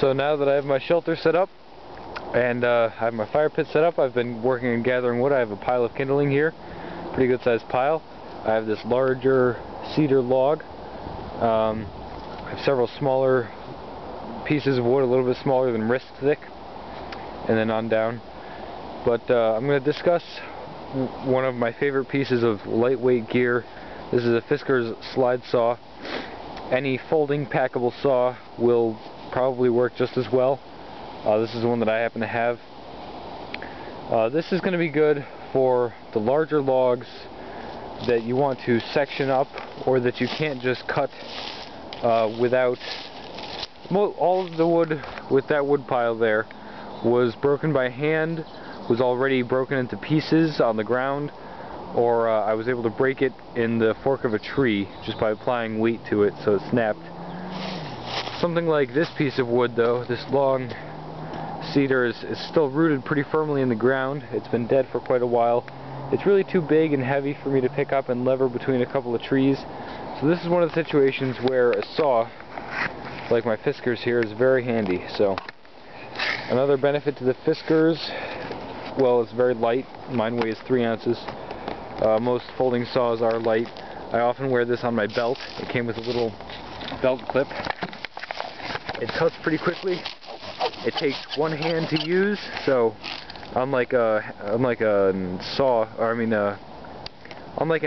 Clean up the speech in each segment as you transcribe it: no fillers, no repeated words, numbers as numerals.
So now that I have my shelter set up and I have my fire pit set up, I've been working on gathering wood. I have a pile of kindling here, pretty good sized pile. I have this larger cedar log. I have several smaller pieces of wood, a little bit smaller than wrist thick, and then on down. But I'm going to discuss one of my favorite pieces of lightweight gear. This is a Fisker's slide saw. Any folding packable saw will probably work just as well. This is the one that I happen to have. This is going to be good for the larger logs that you want to section up, or that you can't just cut without. All of the wood with that wood pile there was broken by hand, was already broken into pieces on the ground, or I was able to break it in the fork of a tree just by applying weight to it so it snapped. Something like this piece of wood though, this long cedar, is still rooted pretty firmly in the ground. It's been dead for quite a while. It's really too big and heavy for me to pick up and lever between a couple of trees. So this is one of the situations where a saw like my Fisker's here is very handy. So another benefit to the Fisker's, well, it's very light. Mine weighs 3 ounces. Most folding saws are light. I often wear this on my belt. It came with a little belt clip. It cuts pretty quickly. It takes one hand to use, so unlike an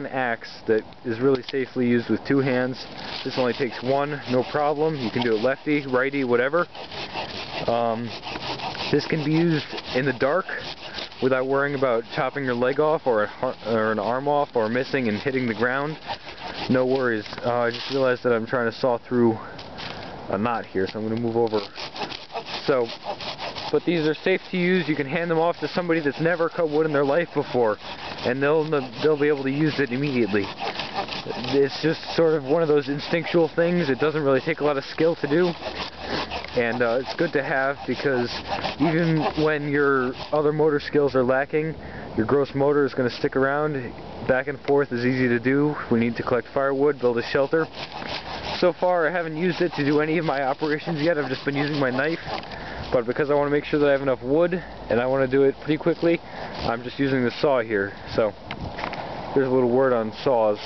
axe that is really safely used with 2 hands, this only takes one, no problem. You can do it lefty, righty, whatever. This can be used in the dark without worrying about chopping your leg off or an arm off or missing and hitting the ground. No worries. I just realized that I'm trying to saw through a knot here, so I'm going to move over. But these are safe to use. You can hand them off to somebody that's never cut wood in their life before, and they'll be able to use it immediately. It's just sort of one of those instinctual things. It doesn't really take a lot of skill to do, and it's good to have, because even when your other motor skills are lacking, your gross motor is going to stick around. Back and forth is easy to do. We need to collect firewood, build a shelter. So far I haven't used it to do any of my operations yet. I've just been using my knife, but because I want to make sure that I have enough wood and I want to do it pretty quickly, I'm just using the saw here. So there's a little word on saws.